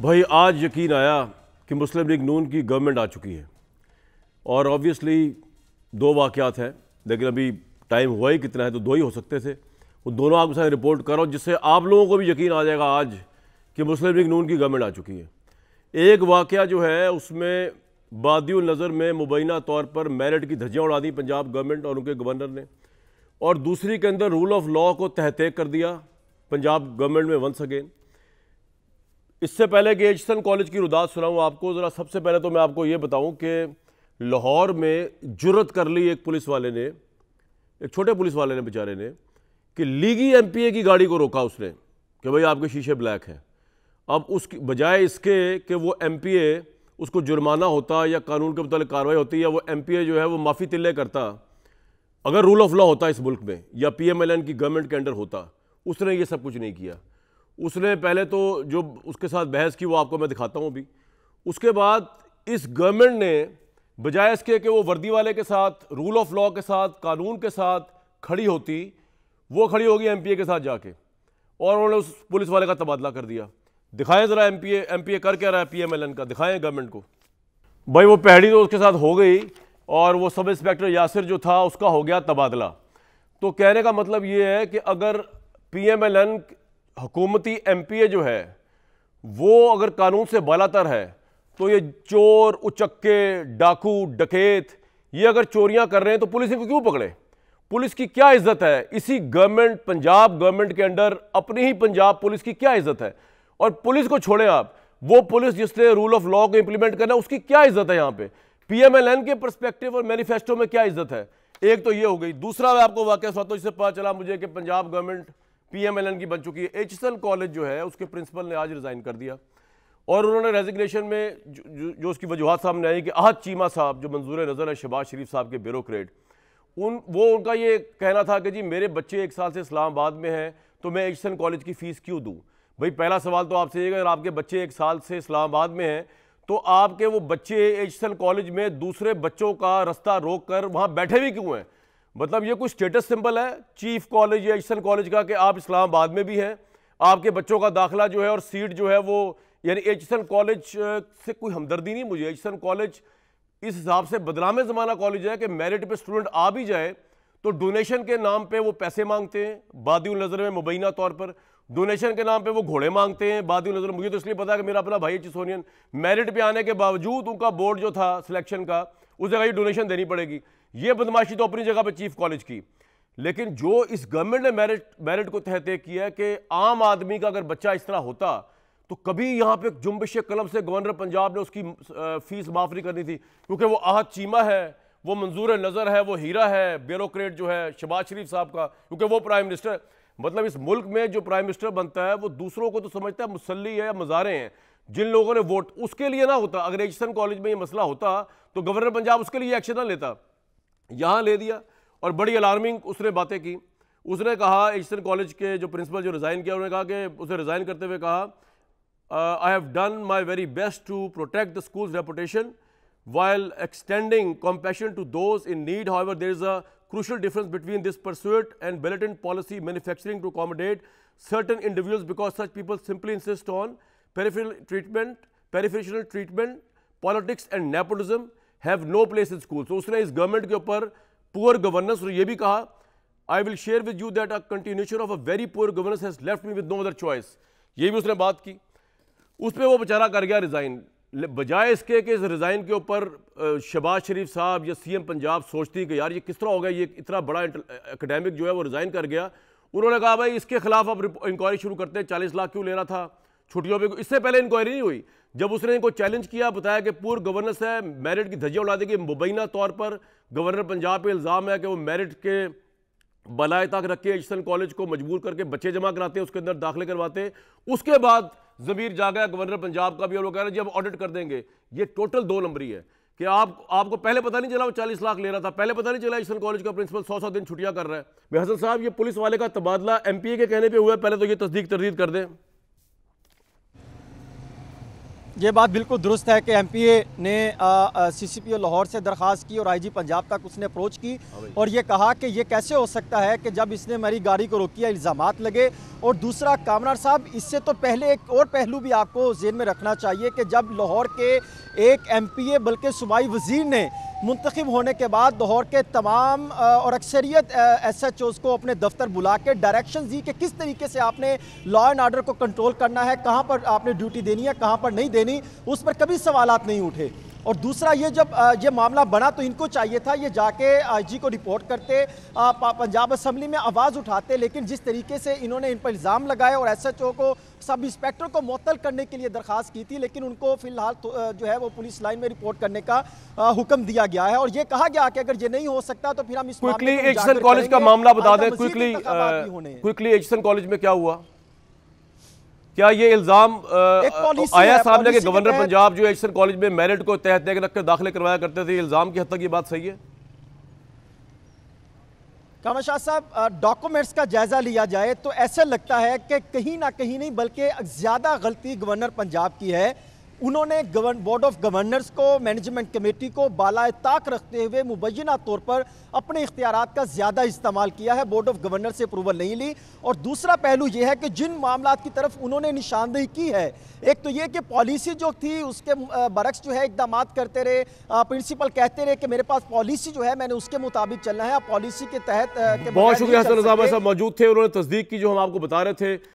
भाई आज यकीन आया कि मुस्लिम लीग नून की गवर्नमेंट आ चुकी है और ऑब्वियसली दो वाक़यात हैं, लेकिन अभी टाइम हुआ ही कितना है तो दो ही हो सकते थे। वो दोनों आपके साथ रिपोर्ट करो जिससे आप लोगों को भी यकीन आ जाएगा आज कि मुस्लिम लीग नून की गवर्नमेंट आ चुकी है। एक वाक़या जो है उसमें बादियुल नज़र में मुबैना तौर पर मेरिट की धज्जियाँ उड़ा दी पंजाब गवर्नमेंट और उनके गवर्नर ने, और दूसरी के अंदर रूल ऑफ लॉ को तहत कर दिया पंजाब गवर्नमेंट में वंस अगेन। इससे पहले कि एचसन कॉलेज की रुदात सुनाऊं आपको, ज़रा सबसे पहले तो मैं आपको ये बताऊं कि लाहौर में जुर्रत कर ली एक पुलिस वाले ने, एक छोटे पुलिस वाले ने बेचारे ने, कि लीगी एमपीए की गाड़ी को रोका उसने कि भाई आपके शीशे ब्लैक हैं। अब उसकी बजाय इसके कि वो एमपीए उसको जुर्माना होता या कानून के मुताबिक कार्रवाई होती या वो एमपीए जो है वो माफ़ी तिल्ले करता, अगर रूल ऑफ लॉ होता इस मुल्क में या पीएमएलएन की गवर्नमेंट के अंडर होता, उसने ये सब कुछ नहीं किया। उसने पहले तो जो उसके साथ बहस की वो आपको मैं दिखाता हूँ अभी। उसके बाद इस गवर्नमेंट ने बजाय इसके कि वो वर्दी वाले के साथ, रूल ऑफ लॉ के साथ, कानून के साथ खड़ी होती, वो खड़ी होगी एमपीए के साथ जाके, और उन्होंने उस पुलिस वाले का तबादला कर दिया। दिखाएं ज़रा एमपीए कर क्या रहा है पीएमएलएन का, दिखाएं गवर्नमेंट को। भाई वो पहली तो उसके साथ हो गई और वो सब इंस्पेक्टर यासिर जो था उसका हो गया तबादला। तो कहने का मतलब ये है कि अगर पीएमएलएन हुकूमती एमपीए जो है वो अगर कानून से बालातर है तो ये चोर, उचक्के, डाकू, डकैत ये अगर चोरियां कर रहे हैं तो पुलिस इनको क्यों पकड़े? पुलिस की क्या इज्जत है? इसी गवर्नमेंट, पंजाब गवर्नमेंट के अंडर अपनी ही पंजाब पुलिस की क्या इज्जत है? और पुलिस को छोड़ें आप, वो पुलिस जिसने रूल ऑफ लॉ को इंप्लीमेंट करना उसकी क्या इज्जत है? यहां पे पीएमएलएन के पर्सपेक्टिव और मैनिफेस्टो में क्या इज्जत है? एक तो ये हो गई। दूसरा मैं आपको वाकया सुनाता हूं जिससे पता चला मुझे कि पंजाब गवर्नमेंट पीएमएलएन की बन चुकी है। एचसन कॉलेज जो है उसके प्रिंसिपल ने आज रिजाइन कर दिया और उन्होंने रेजिग्नेशन में जो उसकी वजूहत सामने आई कि आहत चीमा साहब जो मंजूर नज़र है शहबाज शरीफ साहब के ब्यूरोक्रेट, उनका ये कहना था कि जी मेरे बच्चे 1 साल से इस्लामाबाद में हैं तो मैं एचसन कॉलेज की फ़ीस क्यों दूँ? भाई पहला सवाल तो आपसे ये, अगर आपके बच्चे 1 साल से इस्लामाबाद में हैं तो आपके वो बच्चे एचसन कॉलेज में दूसरे बच्चों का रास्ता रोक कर वहाँ बैठे भी क्यों हैं? मतलब ये कोई स्टेटस सिंबल है चीफ कॉलेज या एचसन कॉलेज का कि आप इस्लामाबाद में भी हैं, आपके बच्चों का दाखिला जो है और सीट जो है वो, यानी एचसन कॉलेज से कोई हमदर्दी नहीं मुझे। एचसन कॉलेज इस हिसाब से बदनाम ज़माना कॉलेज है कि मेरिट पे स्टूडेंट आ भी जाए तो डोनेशन के नाम पे वो पैसे मांगते हैं, बादियुल नज़र में मुबैना तौर पर डोनेशन के नाम पे वो घोड़े मांगते हैं। बादियुल नज़र मुझे तो इसलिए पता है कि मेरा अपना भाई चिसोनियन, मेरिट पे आने के बावजूद उनका बोर्ड जो था सिलेक्शन का उस जगह ही डोनेशन देनी पड़ेगी। ये बदमाशी तो अपनी जगह पे चीफ कॉलेज की, लेकिन जो इस गवर्नमेंट ने मेरिट को तहत किया है कि आम आदमी का अगर बच्चा इस तरह होता तो कभी यहां पे जुम्बिश कलम से गवर्नर पंजाब ने उसकी फीस माफ नहीं करनी थी, क्योंकि वो आहत चीमा है, वो मंजूर नज़र है, वो हीरा है, ब्यूरोक्रेट जो है शहबाज शरीफ साहब का, क्योंकि वो प्राइम मिनिस्टर, मतलब इस मुल्क में जो प्राइम मिनिस्टर बनता है वो दूसरों को तो समझता है मुसल्ली है या मज़ारे हैं जिन लोगों ने वोट उसके लिए ना होता। अगर एचसन कॉलेज में ये मसला होता तो गवर्नर पंजाब उसके लिए एक्शन ना लेता, यहां ले दिया। और बड़ी अलार्मिंग उसने बातें की। उसने कहा, एचसन कॉलेज के जो प्रिंसिपल जो रिजाइन किया उन्होंने कहा कि उसे रिजाइन करते हुए कहा, I have done my very best to protect the school's reputation while extending compassion to those in need. However, there is a crucial difference between this pursuit and blatant policy manufacturing to accommodate certain individuals, because such people simply insist on peripheral treatment, politics and nepotism have no place in schools. So उसने इस government के ऊपर poor governance और ये भी कहा, I will share with you that a continuation of a very poor governance has left me with no other choice. ये भी उसने बात की। उस पर वो बेचारा कर गया रिजाइन। बजाय इसके कि इस रिज़ाइन के ऊपर शहबाज शरीफ साहब या सीएम पंजाब सोचती कि यार ये किस तरह हो गया, ये इतना बड़ा एकेडमिक जो है वो रिज़ाइन कर गया, उन्होंने कहा भाई इसके खिलाफ अब इंक्वायरी शुरू करते हैं, 40 लाख क्यों ले रहा था छुट्टियों पे। इससे पहले इंक्वायरी नहीं हुई। जब उसने इनको चैलेंज किया, बताया कि पूर गवर्नेंस है, मेरिट की धज्जियां उड़ा देगी, मुबैना तौर पर गवर्नर पंजाब पे इल्ज़ाम है कि वो मेरिट के बलाए तक रख के एचसन कॉलेज को मजबूर करके बच्चे जमा कराते हैं, उसके अंदर दाखिले करवाते। उसके बाद ज़मीर जागा गवर्नर पंजाब का भी, और वो कह रहे हैं जब ऑडिट कर देंगे। ये टोटल 2 नंबरी है कि आपको पहले पता नहीं चला वो 40 लाख ले रहा था, पहले पता नहीं चला एचसन कॉलेज का प्रिंसिपल 100 दिन छुट्टियां कर रहा है। मैं हसन साहब, ये पुलिस वाले का तबादला एमपीए के कहने पे हुआ है, पहले तो ये तस्दीक तरदीद कर दें। ये बात बिल्कुल दुरुस्त है कि एमपीए ने सीसीपीओ लाहौर से दरख्वास्त की और आईजी पंजाब तक उसने अप्रोच की और ये कहा कि ये कैसे हो सकता है कि जब इसने मेरी गाड़ी को रोकिया इल्ज़ामात लगे। और दूसरा कामरान साहब, इससे तो पहले एक और पहलू भी आपको ज़हन में रखना चाहिए कि जब लाहौर के एक एमपीए बल्कि सूबाई वज़ीर ने मुंतखब होने के बाद लाहौर के तमाम और अक्सरियत एसएचओज़ को अपने दफ्तर बुला के डायरेक्शन दी कि किस तरीके से आपने लॉ एंड आर्डर को कंट्रोल करना है, कहाँ पर आपने ड्यूटी देनी है, कहाँ पर नहीं देनी, उस पर कभी सवालात नहीं उठे। और दूसरा ये जब ये मामला बना तो इनको चाहिए था ये जाके आईजी को रिपोर्ट करते, पंजाब असम्बली में आवाज़ उठाते, लेकिन जिस तरीके से इन्होंने इन पर इल्ज़ाम लगाए और एसएचओ को, सब इंस्पेक्टर को मुअत्तल करने के लिए दरख्वास्त की थी, लेकिन उनको फिलहाल जो है वो पुलिस लाइन में रिपोर्ट करने का हुक्म दिया गया है। और ये कहा गया कि अगर ये नहीं हो सकता तो फिर हम इस क्विकली एचएसएन कॉलेज का मामला बता दें, क्विकली एचएसएन कॉलेज में क्या हुआ? क्या ये इल्जाम आया सामने के गवर्नर पंजाब जो एचएसएन कॉलेज में मेरिट को तहत रखकर दाखिले करवाया करते थे, इल्जाम की हद तक ये बात सही है? कामर शाह साहब, डॉक्यूमेंट्स का जायजा लिया जाए तो ऐसा लगता है कि कहीं ना कहीं नहीं बल्कि ज्यादा गलती गवर्नर पंजाब की है। उन्होंने बोर्ड ऑफ गवर्नर्स को, मैनेजमेंट कमेटी को बालाए ताक रखते हुए मुबैना तौर पर अपने इख्तियारात का ज़्यादा इस्तेमाल किया है, बोर्ड ऑफ गवर्नर से अप्रूवल नहीं ली। और दूसरा पहलू यह है कि जिन मामलात की तरफ उन्होंने निशानदेही की है, एक तो यह कि पॉलिसी जो थी उसके बरक्स जो है इकदाम करते रहे, प्रिंसिपल कहते रहे कि मेरे पास पॉलिसी जो है मैंने उसके मुताबिक चलना है, पॉलिसी के तहत। बहुत शुक्रिया हसन रज़ा भाई साहब मौजूद थे, उन्होंने तस्दीक की जो हम आपको बता रहे थे।